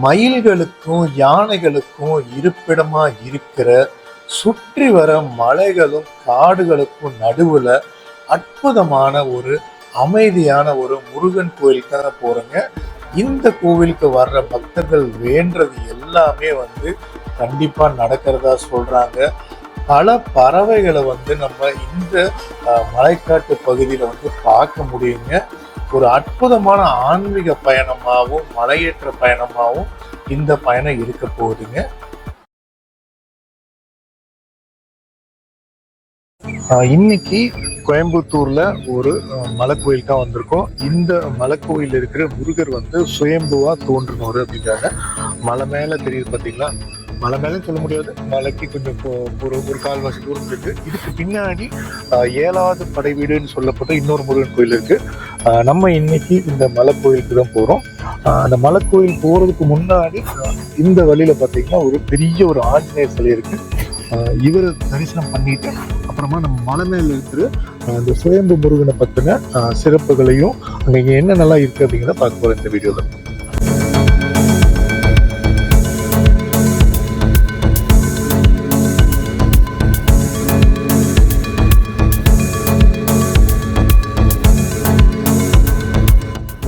மயில்களுக்கும் யானைகளுக்கும் இருப்பிடமா இருக்கிற சுற்றி வர மலைகளும் காடுகளுக்கும் நடுவுல அற்புதமான ஒரு அமைதியான ஒரு முருகன் கோயிலுக்காக போறேங்க. இந்த கோவிலுக்கு வர்ற பக்தர்கள் வேண்டது எல்லாமே கண்டிப்பா நடக்கிறதா சொல்றாங்க. பல பறவைகளை நம்ம இந்த மலைக்காட்டு பகுதியில பார்க்க முடியுங்க. ஒரு அற்புதமான ஆன்மீக பயணமாகவும் மலையேற்ற பயணமாகவும் இந்த பயணம் இருக்க போகுதுங்க. இன்னைக்கு கோயம்புத்தூர்ல ஒரு மலை கோயில் தான் வந்திருக்கோம். இந்த மலை கோயில் இருக்கிற முருகர் சுயம்புவா தோன்றினவர் அப்படிங்கிறாங்க. மலை மேல தெரியுது பார்த்தீங்களா? மலை மேலே சொல்ல முடியாது, மலைக்கு கொஞ்சம் ஒரு கால்வாசி தூரம் இருக்கு. இதுக்கு பின்னாடி 7வது படை வீடுன்னு சொல்லப்பட்ட இன்னொரு முருகன் கோயில் இருக்கு. நம்ம இன்னைக்கு இந்த மலை கோயிலுக்கு தான் போறோம். அந்த மலை கோயில் போறதுக்கு முன்னாடி இந்த வழியில பார்த்தீங்கன்னா ஒரு பெரிய ஒரு ஆஞ்சநேயர் சிலை இருக்கு. இவர் தரிசனம் பண்ணிட்டு அப்புறமா நம்ம மலை மேல இருக்கிற அந்த சுயம்பு முருகனை பத்தின சிறப்புகளையும் அங்க என்னென்னலாம் இருக்கு அப்படிங்கிறத பார்க்க போறோம் இந்த வீடியோல.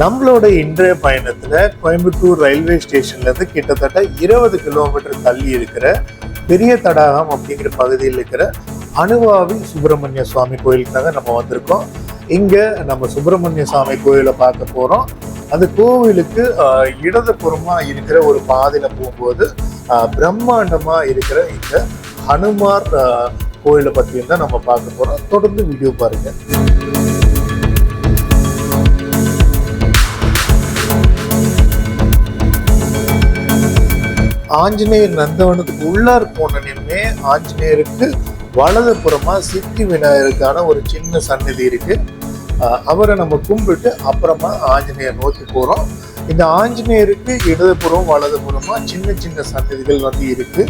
நம்மளோட இன்றைய பயணத்துல கோயம்புத்தூர் ரயில்வே ஸ்டேஷன்ல இருந்து கிட்டத்தட்ட 20 கிலோமீட்டர் தள்ளி இருக்கிற பெரிய தடாகம் அப்படிங்கிற பகுதியில் இருக்கிற அனுவாவி சுப்பிரமணிய சுவாமி கோயிலுக்காக நம்ம வந்திருக்கோம். இங்க நம்ம சுப்பிரமணிய சுவாமி கோயிலை பார்க்க போறோம். அந்த கோவிலுக்கு இடதுபுறமா இருக்கிற ஒரு பாதையில போகும்போது பிரம்மாண்டமா இருக்கிற இந்த ஹனுமார் கோயிலை பற்றியும் தான் நம்ம பார்க்க போறோம். தொடர்ந்து வீடியோ பாருங்க. ஆஞ்சநேயர் நந்தவனத்துக்கு உள்ளார் போனே ஆஞ்சநேயருக்கு வலது புறமா சித்தி விநாயகருக்கான ஒரு சின்ன சன்னதி இருக்கு. அவரை நம்ம கும்பிட்டு அப்புறமா ஆஞ்சநேயர் நோக்கி போறோம். இந்த ஆஞ்சநேயருக்கு இடதுபுறம் வலதுபுறமா சின்ன சின்ன சன்னதிகள் இருக்கு.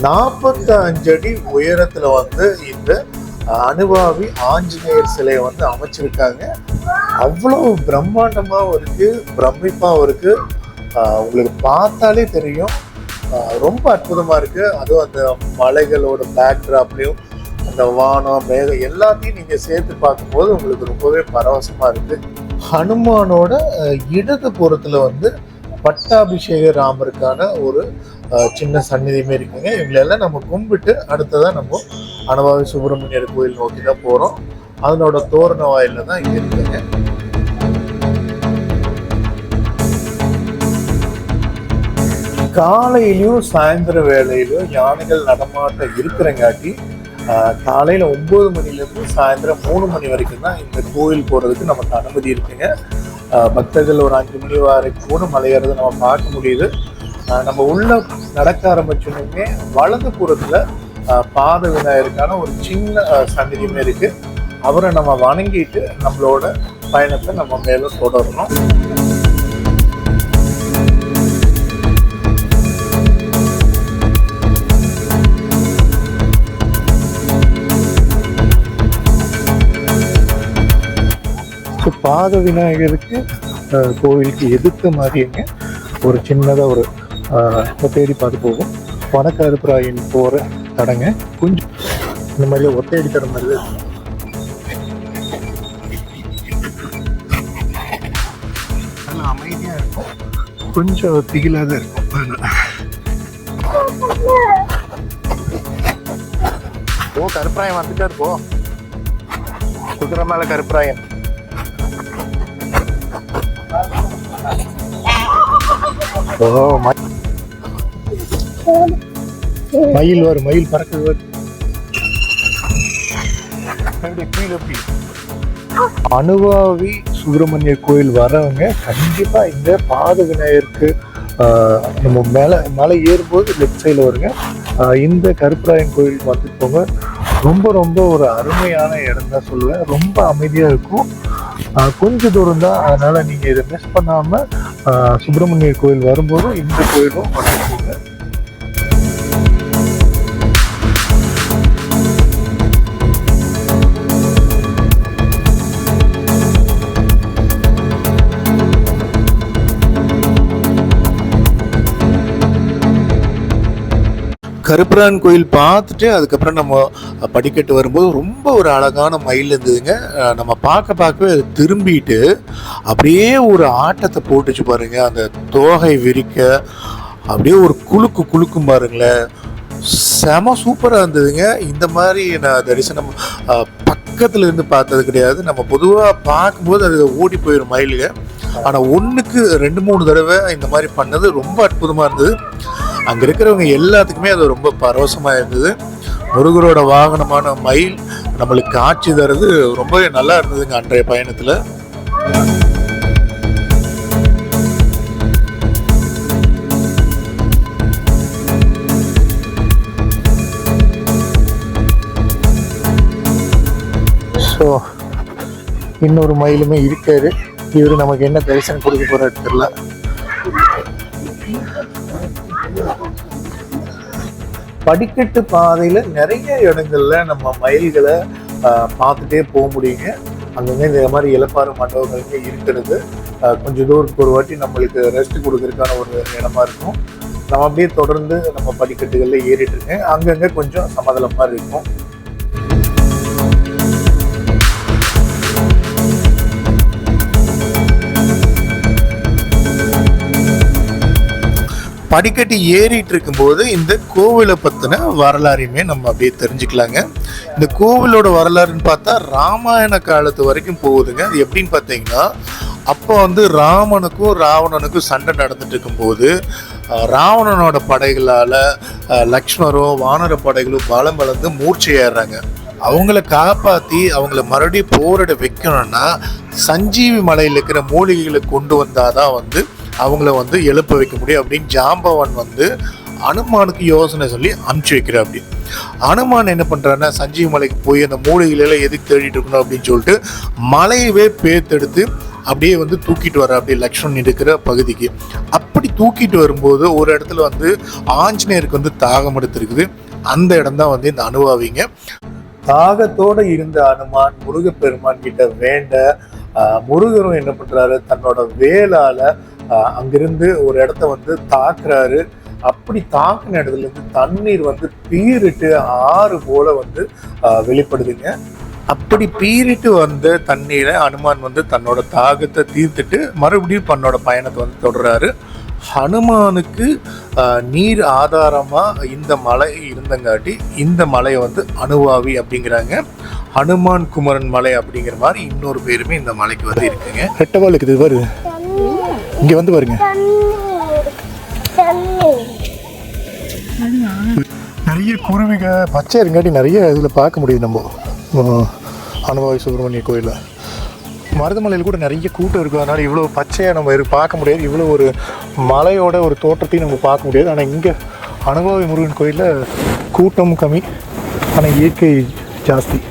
$45 அடி உயரத்துல இந்த அனுவாவி ஆஞ்சநேயர் சிலையை அமைச்சிருக்காங்க. அவ்வளவு பிரம்மாண்டமாவும் இருக்கு, பிரமிப்பாவும் இருக்கு. உங்களுக்கு பார்த்தாலே தெரியும், ரொம்ப அற்புதமா இருக்கு. அதுவும் அந்த மலைகளோட பேக்ட்ராப்லயும் அந்த வானம் மேகம் எல்லாத்தையும் நீங்க சேர்த்து பார்க்கும்போது உங்களுக்கு ரொம்பவே பரவசமா இருக்கு. ஹனுமானோட இடது புறத்துல பட்டாபிஷேக ராமருக்கான ஒரு சின்ன சந்நிதியுமே இருக்குங்க. இவங்களெல்லாம் நம்ம கும்பிட்டு அடுத்ததான் நம்ம அனுவாவி சுப்பிரமணியர் கோயில் நோக்கி தான் போறோம். அதனோட தோரண வாயில தான் இங்க இருக்குங்க. காலையிலயும் சாயந்தர வேலையிலும் யானைகள் நடமாட்டம் இருக்கிறங்காட்டி காலையில 9 மணிலேருந்து சாயந்தரம் 3 மணி வரைக்கும் தான் இந்த கோயில் போறதுக்கு நமக்கு அனுமதி இருக்குங்க. பக்தர்கள் ஒரு 5 மணி வரைக்கும் கூட மலையேறதை நம்ம பார்க்க முடியுது. நம்ம உள்ள நடக்க ஆரம்பிச்சோன்னே வலது புறத்துல பாத விநாயகருக்கான ஒரு சின்ன சந்நிதியுமே இருக்கு. அவரை நம்ம வணங்கிட்டு நம்மளோட பயணத்தை நம்ம மேல தொடரணும். பாத விநாயகருக்கு கோவிலுக்கு எதிர்த்த மாதிரிங்க ஒரு சின்னதாக ஒரு ஒத்தையடி பார்த்து போகும். வனக்கருப்பராயன் போகிற தடங்க கொஞ்சம் இந்த மாதிரி ஒத்தையடி தட மாதிரி நல்லா அமைதியாக இருக்கும், கொஞ்சம் திகிலாக தான் இருக்கும். ஓ, கருப்பராயன் வந்துட்டார். போ, குதிரை மேலே கருப்பராயன். மயில் வரும், மயில் பறக்குது. அனுவாவி சுப்பிரமணிய கோயில் வரவங்க கண்டிப்பா இந்த பாத விநாயகருக்கு நம்ம மலை ஏறும்போது லெஃப்ட் சைடில் வருங்க. இந்த கருப்பராயன் கோயிலுக்கு வந்துட்டு போங்க. ரொம்ப ரொம்ப ஒரு அருமையான இடம் தான் சொல்லுவேன். ரொம்ப அமைதியா இருக்கும். கொஞ்சம் தூரம் தான், அதனால நீங்க இதை மிஸ் பண்ணாம சுப்பிரமணிய கோயில் வரும்போது இந்த கோயிலும் வந்துருக்கீங்க. கருப்பராயன் கோயில் பார்த்துட்டு அதுக்கப்புறம் நம்ம படிக்கட்டு வரும்போது ரொம்ப ஒரு அழகான மயில் இருந்ததுங்க. நம்ம பார்க்கவே அது திரும்பிட்டு அப்படியே ஒரு ஆட்டத்தை போட்டுச்சு பாருங்க. அந்த தோகை விரிக்க அப்படியே ஒரு குலுக்கும் பாருங்களேன். செம சூப்பராக இருந்ததுங்க. இந்த மாதிரி நான் தரிசனம் பக்கத்தில் இருந்து பார்த்தது கிடையாது. நம்ம பொதுவாக பார்க்கும்போது அது ஓடி போயிடும் மயிலுங்க. ஆனால் 1க்கு 2-3 தடவை இந்த மாதிரி பண்ணது ரொம்ப அற்புதமாக இருந்தது. அங்கே இருக்கிறவங்க எல்லாத்துக்குமே அது ரொம்ப பரவசமாக இருந்தது. முருகரோட வாகனமான மயில் நம்மளுக்கு காட்சி தரது ரொம்பவே நல்லா இருந்ததுங்க அன்றைய பயணத்தில். ஸோ இன்னொரு மயிலுமே இருக்காரு. இவர் நமக்கு என்ன தரிசனம் கொடுக்க போற தெரியல. படிக்கட்டு பாதையில நிறைய இடங்கள்ல நம்ம மயில்களை பார்த்துட்டே போக முடியுங்க. அங்கங்க இந்த மாதிரி இலப்பாறு மண்டபங்கள்ங்க இருக்கிறது. கொஞ்சம் தூரத்துக்கு ஒரு வாட்டி நம்மளுக்கு ரெஸ்ட் கொடுக்கறதுக்கான ஒரு இடமா இருக்கும். நம்ம அப்படியே தொடர்ந்து நம்ம படிக்கட்டுகள்ல ஏறிட்டு இருக்கேன். அங்கங்க கொஞ்சம் சமதளமா இருக்கும். படிக்கட்டு ஏறிட்டு இருக்கும்போது இந்த கோவிலை பற்றின வரலாறையுமே நம்ம அப்படியே தெரிஞ்சுக்கலாங்க. இந்த கோவிலோட வரலாறுன்னு பார்த்தா ராமாயண காலத்து வரைக்கும் போகுதுங்க. அது எப்படின்னு பார்த்தீங்கன்னா, அப்போ ராமனுக்கும் ராவணனுக்கும் சண்டை நடந்துட்டு இருக்கும்போது ராவணனோட படைகளால் லக்ஷ்மரும் வானர படைகளும் பலம் வளர்ந்து மூர்ச்சையேறாங்க. அவங்கள காப்பாற்றி அவங்கள மறுபடியும் போரிட வைக்கணும்னா சஞ்சீவி மலையில் இருக்கிற மூலிகைகளை கொண்டு வந்தாதான் அவங்கள எழுப்ப வைக்க முடியும் அப்படின்னு ஜாம்பவான் அனுமானுக்கு யோசனை சொல்லி அனுப்பிச்சு வைக்கிற. அப்படி அனுமான் என்ன பண்றாருன்னா, சஞ்சீவி மலைக்கு போய் அந்த மூலிகைகளை எதுக்கு தேடிட்டு இருக்கணும் அப்படின்னு சொல்லிட்டு மலையவே பேத்தெடுத்து அப்படியே தூக்கிட்டு வர அப்படியே லக்ஷ்மணன் இருக்கிற பகுதிக்கு. அப்படி தூக்கிட்டு வரும்போது ஒரு இடத்துல ஆஞ்சநேயருக்கு தாகம் எடுத்திருக்குது. அந்த இடம் தான் இந்த அனுபவிங்க. தாகத்தோட இருந்த அனுமான் முருகப்பெருமான் கிட்ட வேண்ட முருகரும் என்ன பண்றாரு, தன்னோட வேலால அங்கிருந்து ஒரு இடத்த தாக்குறாரு. அப்படி தாக்குன இடத்துல இருந்து தண்ணீர் பீரிட்டு ஆறு போல வெளிப்படுதுங்க. அப்படி பீரிட்டு வந்த தண்ணீரை அனுமான் தன்னோட தாகத்தை தீர்த்துட்டு மறுபடியும் தன்னோட பயணத்தை தொடர்றாரு. ஹனுமானுக்கு நீர் ஆதாரமா இந்த மலை இருந்தங்காட்டி இந்த மலையை அனுவாவி அப்படிங்கிறாங்க. ஹனுமான் குமரன் மலை அப்படிங்கிற மாதிரி இன்னொரு பேருமே இந்த மலைக்கு இருக்குங்க. ரெட்டவாளுக்கு இது வருது, இங்க பாருங்க. நிறைய குருவிக பச்சை இருங்காட்டி நிறைய இதுல பார்க்க முடியுது. நம்ம அனுபவி சுப்பிரமணிய கோயில்ல மருதமலையில் கூட நிறைய கூட்டம் இருக்கும். அதனால இவ்வளோ பச்சையாக நம்ம பார்க்க முடியாது. இவ்வளோ ஒரு மலையோட ஒரு தோற்றத்தையும் நம்ம பார்க்க முடியாது. ஆனால் இங்கே அனுபவி முருகன் கோயிலில் கூட்டம் கம்மி, ஆனால் இயற்கை ஜாஸ்தி.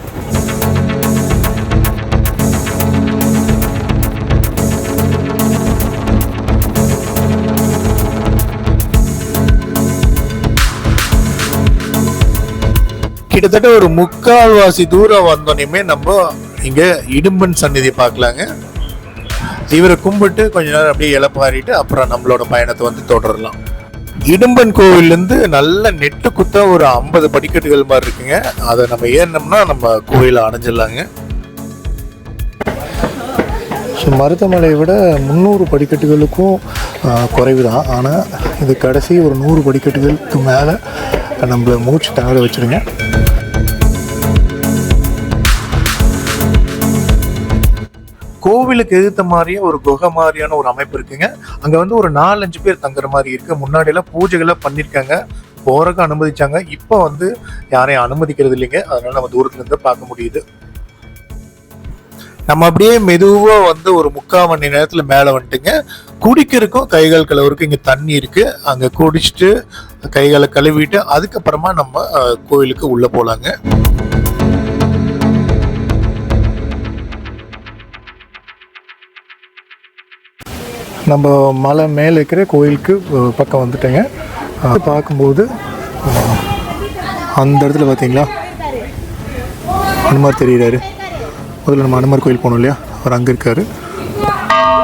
கிட்டத்தட்ட ஒரு 3/4 தூரம் வந்தோன்னே நம்ம இங்க இடும்பன் சந்நிதி பார்க்கலாங்க. இவரை கும்பிட்டு கொஞ்ச நேரம் அப்படியே இலப்பாரிட்டு அப்புறம் நம்மளோட பயணத்தை தொடரலாம். இடும்பன் கோவிலேருந்து நல்ல நெட்டு குத்தா ஒரு 50 படிக்கட்டுகள் மாதிரி இருக்குங்க. அதை நம்ம ஏறினோம்னா நம்ம கோயிலை அடைஞ்சிடலாங்க. ஸோ மருதமலையை விட 300 படிக்கட்டுகளுக்கும் குறைவு தான். ஆனால் இது கடைசி ஒரு 100 படிக்கட்டுகளுக்கு மேலே நம்மளை மூச்சு தங்கட வச்சுருங்க. கோவிலுக்கு எதிர்த்த மாதிரியே ஒரு குகை மாதிரியான ஒரு அமைப்பு இருக்குங்க. அங்க ஒரு 4-5 பேர் தங்குற மாதிரி இருக்கு. முன்னாடி எல்லாம் பூஜைகளை பண்ணிருக்காங்க, போறதுக்கு அனுமதிச்சாங்க. இப்போ யாரையும் அனுமதிக்கிறது இல்லைங்க. அதனால நம்ம தூரத்துல இருந்து பார்க்க முடியுது. நம்ம அப்படியே மெதுவா ஒரு 3/4 மணி நேரத்துல மேல வந்துட்டுங்க. குடிக்கிறதுக்கும் கைகால் கழுவுறதுக்கும் இங்க தண்ணி இருக்கு. அங்க குடிச்சிட்டு கைகாலை கழுவிட்டு அதுக்கப்புறமா நம்ம கோயிலுக்கு உள்ள போலாங்க. நம்ம மலை மேலே இருக்கிற கோயிலுக்கு பக்கம் வந்துட்டேங்க. பார்க்கும்போது அந்த இடத்துல பார்த்தீங்களா அனுமார் தெரிகிறாரு. முதல்ல நம்ம அனுமார் கோயில் போனோம் இல்லையா, அவர் அங்கே இருக்கார்.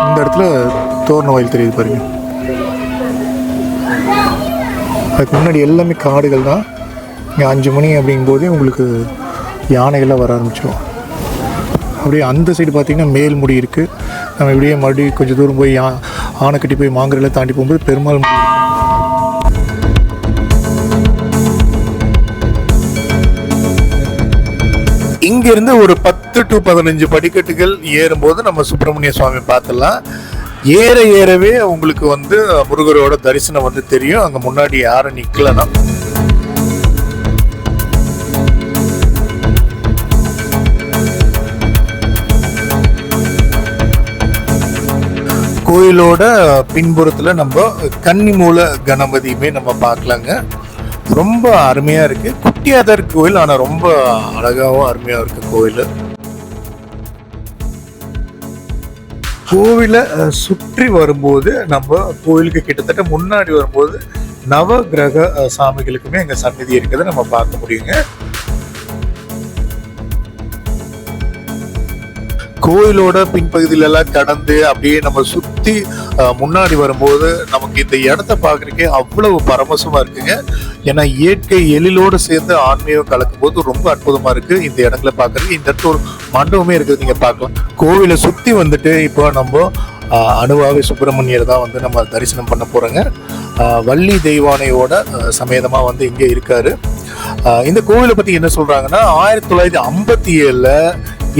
இந்த இடத்துல தோரண வாயில் தெரியுது பாருங்க. அதுக்கு முன்னாடி எல்லாமே காடுகள் தான். இங்கே 5 மணி அப்படிங்கும்போதே உங்களுக்கு யானைகள்லாம் வர ஆரம்பிச்சிடும். அப்படியே அந்த சைடு பார்த்திங்கன்னா மேல்முடி இருக்குது. நம்ம இப்படியே மறுபடியும் கொஞ்சம் தூரம் போய் ஆனைக்கட்டி போய் மாங்கரையில் தாண்டி போகும்போது பெருமாள் முடி. இங்கிருந்து ஒரு 10 to 15 படிக்கட்டுகள் ஏறும்போது நம்ம சுப்பிரமணிய சுவாமி பார்த்துடலாம். ஏற ஏறவே உங்களுக்கு வந்து முருகரோட தரிசனம் வந்து தெரியும். அங்கே முன்னாடி யாரும் நிற்கலன்னா. கோயிலோட பின்புறத்தில் நம்ம கன்னிமூல கணபதியுமே நம்ம பார்க்கலாங்க. ரொம்ப அருமையாக இருக்குது. குட்டியாக தான் இருக்குது கோயில், ஆனால் ரொம்ப அழகாகவும் அருமையாக இருக்குது கோயில். கோவிலை சுற்றி வரும்போது நம்ம கோயிலுக்கு கிட்டத்தட்ட முன்னாடி வரும்போது நவ கிரக சாமிகளுக்குமே எங்கள் சன்னதி இருக்கிறத நம்ம பார்க்க முடியுங்க. கோயிலோட பின்பகுதியில எல்லாம் கடந்து அப்படியே நம்ம சுத்தி முன்னாடி வரும்போது நமக்கு இந்த இடத்த பாக்குறதுக்கே அவ்வளவு பரமசமா இருக்குங்க. ஏன்னா இயற்கை எழிலோடு சேர்ந்து ஆன்மீகம் கலக்கும் போது ரொம்ப அற்புதமா இருக்கு இந்த இடங்களை பாக்குறதுக்கு. இந்த இடத்துல ஒரு மண்டபமே இருக்குது, நீங்க பார்க்கலாம். கோவிலை சுத்தி வந்துட்டு இப்போ நம்ம அனுவாவி சுப்பிரமணியர் தான் வந்து நம்ம தரிசனம் பண்ண போறோங்க. வள்ளி தெய்வானையோட சமேதமா வந்து இங்கே இருக்காரு. இந்த கோவிலை பத்தி என்ன சொல்றாங்கன்னா 1957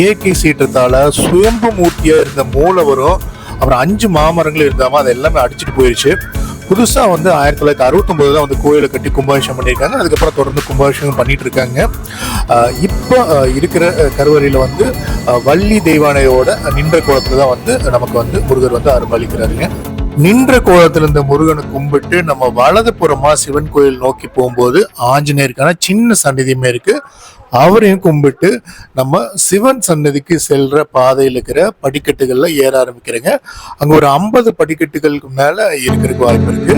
இயற்கை சீற்றத்தால சுயம்பு மூர்த்தியா இருந்த மூலவரும் அப்புறம் 5 மாமரங்கள் இருந்தாம அதை எல்லாமே அடிச்சுட்டு போயிடுச்சு. புதுசா வந்து 1969 தான் வந்து கோயிலை கட்டி கும்பாபிஷேகம் பண்ணியிருக்காங்க. அதுக்கப்புறம் தொடர்ந்து கும்பாபிஷேகம் பண்ணிட்டு இருக்காங்க. இப்போ இருக்கிற கருவறையில வந்து வள்ளி தெய்வானையோட நின்ற கோலத்துல தான் வந்து நமக்கு வந்து முருகர் வந்து அருள்பாலிக்கிறாருங்க. நின்ற கோலத்துல இருந்த முருகனை கும்பிட்டு நம்ம வலது புறமா சிவன் கோயில் நோக்கி போகும்போது ஆஞ்சநேயருக்கான சின்ன சன்னதியுமே இருக்கு. அவரையும் கும்பிட்டு நம்ம சிவன் சன்னதிக்கு செல்ற பாதையில் இருக்கிற படிக்கட்டுகள்ல ஏற ஆரம்பிக்கிறேங்க. அங்க ஒரு 50 படிக்கட்டுகளுக்கு மேல இருக்கிறதுக்கு வாய்ப்பு இருக்கு.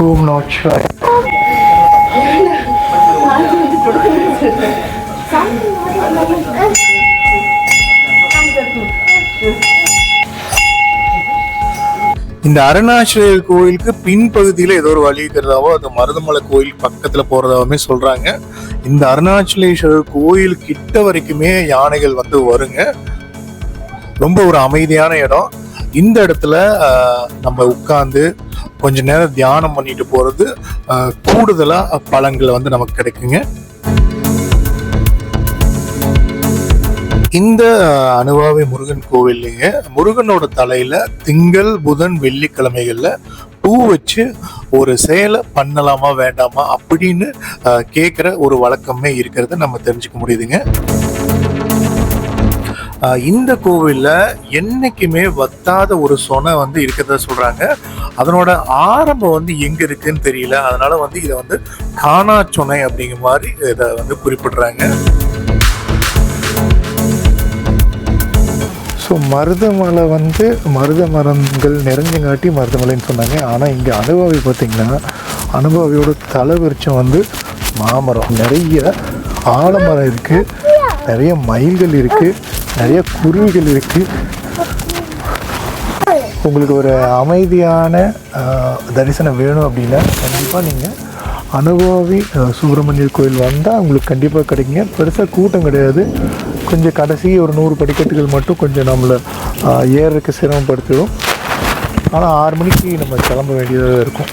ஓம் நமச்சிவாய. இந்த அருணாச்சலேயர் கோயிலுக்கு பின்பகுதியில ஏதோ ஒரு வழி இருக்கிறதாவோ அது மருதமலை கோயில் பக்கத்துல போறதாவுமே சொல்றாங்க. இந்த அருணாச்சலேஸ்வரர் கோயில் கிட்ட வரைக்குமே யானைகள் வந்து வருங்க. ரொம்ப ஒரு அமைதியான இடம். இந்த இடத்துல நம்ம உட்கார்ந்து கொஞ்ச நேரம் தியானம் பண்ணிட்டு போறது கூடுதலா பலன்கள் வந்து நமக்கு கிடைக்குங்க. இந்த அனுவாவி முருகன் கோவில்லைங்க முருகனோட தலையில திங்கள் புதன் வெள்ளிக்கிழமைகள்ல பூ வச்சு ஒரு செயலை பண்ணலாமா வேண்டாமா அப்படின்னு கேட்குற ஒரு வழக்கமே இருக்கிறத நம்ம தெரிஞ்சுக்க முடியுதுங்க. இந்த கோவில்ல என்னைக்குமே வத்தாத ஒரு சொனை வந்து இருக்கிறதா சொல்றாங்க. அதனோட ஆரம்பம் வந்து எங்க இருக்குன்னு தெரியல. அதனால வந்து இதை வந்து காணா சொனை அப்படிங்கிற மாதிரி இதை வந்து குறிப்பிடுறாங்க. ஸோ மருதமலை வந்து மருத மரங்கள் நிறைஞ்சங்காட்டி மருதமலைன்னு சொன்னாங்க. ஆனால் இங்கே அனுபவி பார்த்திங்கன்னா அனுபவியோட தலைவிருச்சம் வந்து மாமரம், நிறைய ஆலமரம் இருக்குது, நிறைய மயில்கள் இருக்குது, நிறைய குருவிகள் இருக்குது. உங்களுக்கு ஒரு அமைதியான தரிசனம் வேணும் அப்படின்னா கண்டிப்பாக நீங்கள் அனுபவி சுப்பிரமணியர் கோயில் வந்தால் உங்களுக்கு கண்டிப்பாக கிடைக்குங்க. பெருசாக கூட்டம் கிடையாது. கொஞ்சம் கடைசி ஒரு 100 படிக்கட்டுகள் மட்டும் கொஞ்சம் நம்மளை ஏறதுக்கு சிரமப்படுத்திடும். ஆனால் 6 மணிக்கு நம்ம கிளம்ப வேண்டியதாக இருக்கும்.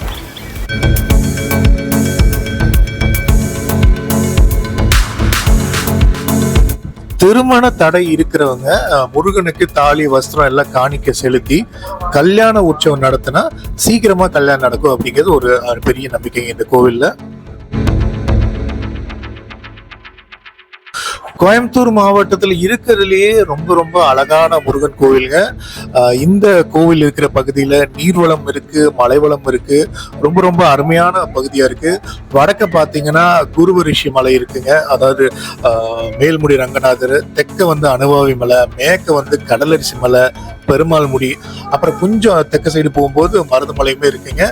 திருமண தடை இருக்கிறவங்க முருகனுக்கு தாலி வஸ்திரம் எல்லாம் காணிக்க செலுத்தி கல்யாண உற்சவம் நடத்தினா சீக்கிரமா கல்யாணம் நடக்கும் அப்படிங்கிறது ஒரு பெரிய நம்பிக்கைங்க இந்த கோவில்ல. கோயம்புத்தூர் மாவட்டத்தில் இருக்கிறதுலேயே ரொம்ப ரொம்ப அழகான முருகன் கோவிலுங்க. இந்த கோவில் இருக்கிற பகுதியில் நீர்வளம் இருக்கு, மலைவளம் இருக்கு, ரொம்ப ரொம்ப அருமையான பகுதியா இருக்கு. வடக்க பார்த்தீங்கன்னா குருவரிஷி மலை இருக்குங்க, அதாவது மேல்முடி ரங்கநாதர், தெற்க வந்து அனுபவி மலை, மேற்க வந்து கடலரிசி மலை, பெருமாள் முடி, அப்புறம் கொஞ்சம் தெற்கு சைடு போகும்போது மருதமலையுமே இருக்குங்க.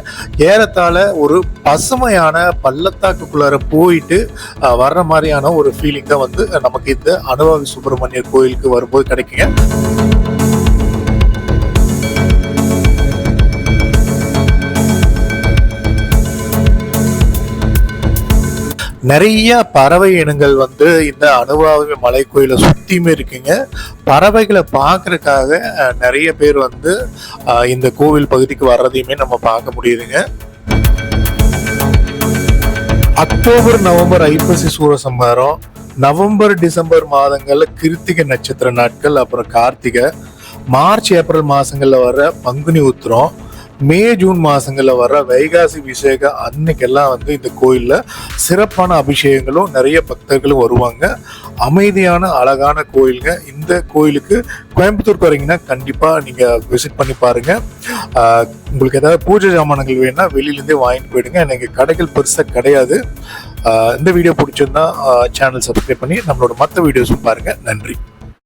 ஏறத்தாழ ஒரு பசுமையான பள்ளத்தாக்குள்ளார போயிட்டு வர்ற மாதிரியான ஒரு ஃபீலிங் தான் வந்து நமக்கு இந்த அனுபவி சுப்பிரமணியர் கோயிலுக்கு வரும்போது கிடைக்குங்க. நிறைய பறவை இனங்கள் வந்து இந்த அனுபவி மலை கோயிலை சுத்தியுமே இருக்குங்க. பறவைகளை பார்க்கறதுக்காக நிறைய பேர் வந்து இந்த கோவில் பகுதிக்கு வர்றதையுமே நம்ம பார்க்க முடியுதுங்க. அக்டோபர், நவம்பர் ஐப்பசி சூரசம்ஹாரம், நவம்பர், டிசம்பர் மாதங்கள்ல கிருத்திகை நட்சத்திர நாட்கள், அப்புறம் கார்த்திகை, மார்ச், ஏப்ரல் மாசங்கள்ல வர பங்குனி உத்திரம், மே, ஜூன் மாசங்கள்ல வர வைகாசி விசேக அன்னைக்கெல்லாம் வந்து இந்த கோயில்ல சிறப்பான அபிஷேகங்களும் நிறைய பக்தர்களும் வருவாங்க. அமைதியான அழகான கோயிலுங்க. இந்த கோயிலுக்கு கோயம்புத்தூருக்கு வரீங்கன்னா கண்டிப்பா நீங்க விசிட் பண்ணி பாருங்க. உங்களுக்கு ஏதாவது பூஜை சாமான்கள் வேணும்னா வெளியிலேருந்தே வாங்கிட்டு போயிடுங்க. எனக்கு கடைகள் பெருசா கிடையாது. இந்த வீடியோ பிடிச்சிருந்தா சேனல் சப்ஸ்கிரைப் பண்ணி நம்மளோட மற்ற வீடியோஸும் பாருங்க. நன்றி.